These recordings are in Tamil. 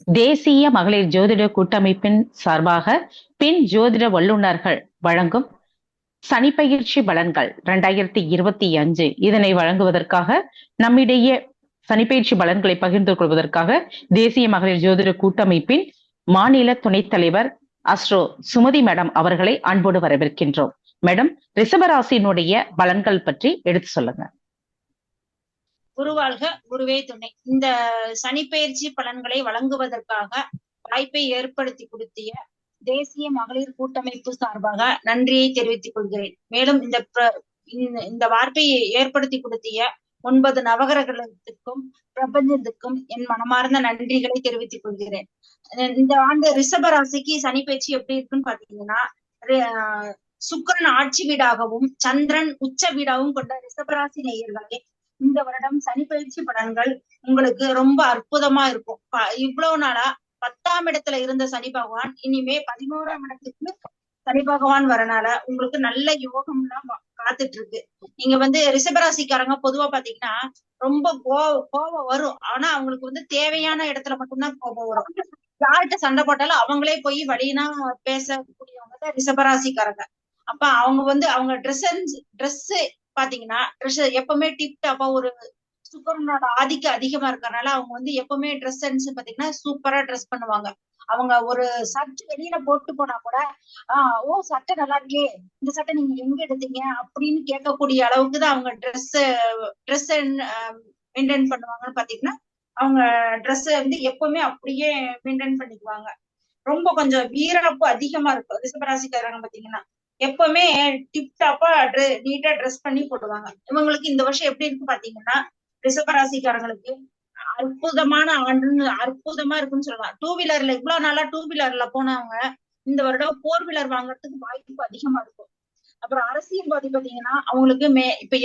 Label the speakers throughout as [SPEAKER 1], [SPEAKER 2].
[SPEAKER 1] தேசிய மகளிர் ஜோதிட கூட்டமைப்பின் சார்பாக பெண் ஜோதிட வல்லுநர்கள் வழங்கும் சனிப்பயிற்சி பலன்கள் 2025 இதனை வழங்குவதற்காக நம்மிடையே சனிப்பயிற்சி பலன்களை பகிர்ந்து கொள்வதற்காக தேசிய மகளிர் ஜோதிட கூட்டமைப்பின் மாநில துணைத் தலைவர் அஸ்ட்ரோ சுமதி மேடம் அவர்களை அன்போடு வரவேற்கின்றோம். மேடம், ரிஷபராசியினுடைய பலன்கள் பற்றி எடுத்து சொல்லுங்க.
[SPEAKER 2] குருவாழ்க, குருவே துணை. இந்த சனிப்பெயர்ச்சி பலன்களை வழங்குவதற்காக வாய்ப்பை ஏற்படுத்தி கொடுத்திய தேசிய மகளிர் கூட்டமைப்பு சார்பாக நன்றியை தெரிவித்துக் கொள்கிறேன். மேலும் இந்த வாய்ப்பை ஏற்படுத்தி கொடுத்திய 9 நவகிரகத்துக்கும் பிரபஞ்சத்துக்கும் என் மனமார்ந்த நன்றிகளை தெரிவித்துக் கொள்கிறேன். இந்த ஆண்டு ரிஷபராசிக்கு சனிப்பெயர்ச்சி எப்படி இருக்குன்னு பாத்தீங்கன்னா, சுக்கிரன் ஆட்சி வீடாகவும் சந்திரன் உச்ச வீடாகவும் கொண்ட ரிஷபராசி நேயர்களே, இந்த வருடம் சனிப்பெயர்ச்சி பலன்கள் உங்களுக்கு ரொம்ப அற்புதமா இருக்கும். இவ்வளவு நாளா 10ஆம் இடத்துல இருந்த சனி பகவான் இனிமே 11ஆம் இடத்துக்கு சனி பகவான் வரனால உங்களுக்கு நல்ல யோகம் எல்லாம் காத்துட்டு இருக்கு. நீங்க ரிஷபராசிக்காரங்க பொதுவா பாத்தீங்கன்னா ரொம்ப கோபம் வரும். ஆனா அவங்களுக்கு தேவையான இடத்துல மட்டும்தான் கோபம் வரும். யார்கிட்ட சண்டை போட்டாலும் அவங்களே போய் வழினா பேசக்கூடியவங்க தான் ரிஷபராசிக்காரங்க. அப்ப அவங்க ட்ரெஸ் பாத்தீங்கன்னா எப்பவுமே டிப் டாப்பா, ஒரு சுக்கரனோட ஆதிக்கம் அதிகமா இருக்கறனால அவங்க எப்பவுமே ட்ரெஸ் சென்ஸ் பாத்தீங்கன்னா சூப்பரா ட்ரெஸ் பண்ணுவாங்க. அவங்க ஒரு சட்டை வெளியில போட்டு போனா கூட ஓ சட்டை நல்லா இருக்கே, இந்த சட்டை நீங்க எங்க எடுத்தீங்க அப்படின்னு கேட்கக்கூடிய அளவுக்கு தான் அவங்க ட்ரெஸ் மெயின்டைன் பண்ணுவாங்கன்னு பாத்தீங்கன்னா, அவங்க ட்ரெஸ் எப்பவுமே அப்படியே மெயின்டைன் பண்ணிக்குவாங்க. ரொம்ப கொஞ்சம் வீரப்பு அதிகமா இருக்கும் ரிஷபராசிக்காரங்க பாத்தீங்கன்னா. எப்பவுமே டிப்டாப்பா நீட்டா ட்ரெஸ் பண்ணி போடுவாங்க. இவங்களுக்கு இந்த வருஷம் எப்படி இருக்கு பாத்தீங்கன்னா, ரிஷபராசிக்காரங்களுக்கு அற்புதமான ஆண்டுன்னு, அற்புதமா இருக்குன்னு சொல்லலாம். 2 வீலர்ல இவ்வளவு நாளா 2 வீலர்ல போனவங்க இந்த வருடம் 4 வீலர் வாங்குறதுக்கு வாய்ப்பு அதிகமா இருக்கும். அப்புறம் அரசியல்வாதி பாத்தீங்கன்னா அவங்களுக்கு இப்ப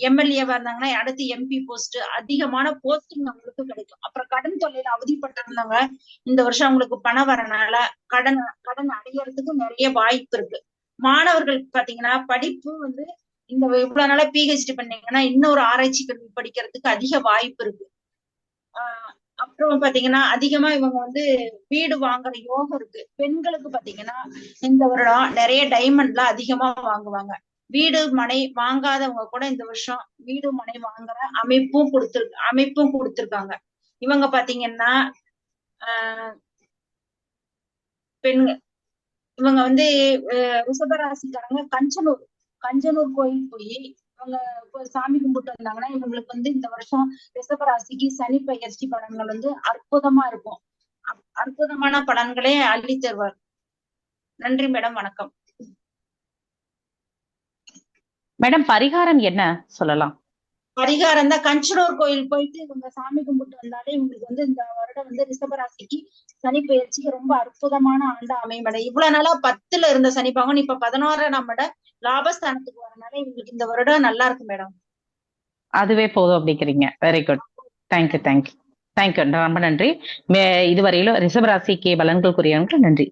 [SPEAKER 2] எம்எல்ஏவா இருந்தாங்கன்னா அடுத்து எம்பி போஸ்ட், அதிகமான போஸ்டிங் அவங்களுக்கு கிடைக்கும். அப்புறம் கடன் தொல்லையில அவதிப்பட்டிருந்தவங்க இந்த வருஷம் அவங்களுக்கு பணம் வரனால கடன் அடையறதுக்கு நிறைய வாய்ப்பு இருக்கு. மாணவர்கள் பாத்தீங்கன்னா படிப்பு இந்த இவ்வளவு நாளா பிஹெச்டி பண்ணீங்கன்னா இன்னொரு ஆராய்ச்சி கல்வி படிக்கிறதுக்கு அதிக வாய்ப்பு இருக்கு. அப்புறம் பாத்தீங்கன்னா அதிகமா இவங்க வீடு வாங்குற யோகம் இருக்கு. பெண்களுக்கு பாத்தீங்கன்னா இந்த வருடம் நிறைய டைமண்ட்லாம் அதிகமா வாங்குவாங்க. வீடு மனை வாங்காதவங்க கூட இந்த வருஷம் வீடு மனை வாங்குற அமைப்பும் கொடுத்திருக்காங்க. இவங்க பாத்தீங்கன்னா பெண்கள் இவங்க ரிஷபராசிக்காரங்க கஞ்சனூர் கோயில் போய் அவங்க சாமி கும்பிட்டு வந்தாங்கன்னா இவங்களுக்கு இந்த வருஷம் ரிஷபராசிக்கு சனி பெயர்ச்சி பலன்கள் அற்புதமா இருக்கும். அற்புதமான பலன்களே அள்ளி தருவார். நன்றி மேடம், வணக்கம்.
[SPEAKER 1] மேடம், பரிகாரம் என்ன சொல்லலாம்?
[SPEAKER 2] பரிகாரம் தான் கஞ்சனூர் கோயில் போயிட்டு இவங்க சாமி கும்பிட்டு வந்தாலே இவங்களுக்கு இந்த வருடம் ரிஷபராசிக்கு சனி பெயர்ச்சிக்கு ரொம்ப அற்புதமான ஆண்டா அமையும் மேடம். இவ்வளவு நாளா 10ல இருந்த சனி பகவான் இப்ப 11ஆம் இட லாபஸ்தானத்துக்கு வரனால இவங்களுக்கு இந்த வருடம் நல்லா இருக்கு மேடம்.
[SPEAKER 1] அதுவே போதும் அப்படிங்கிறீங்க. Very good. தேங்க்யூ. ரொம்ப நன்றி. இதுவரையிலும் ரிஷபராசிக்கு பலன்கள் கூறியவங்களுக்கு நன்றி.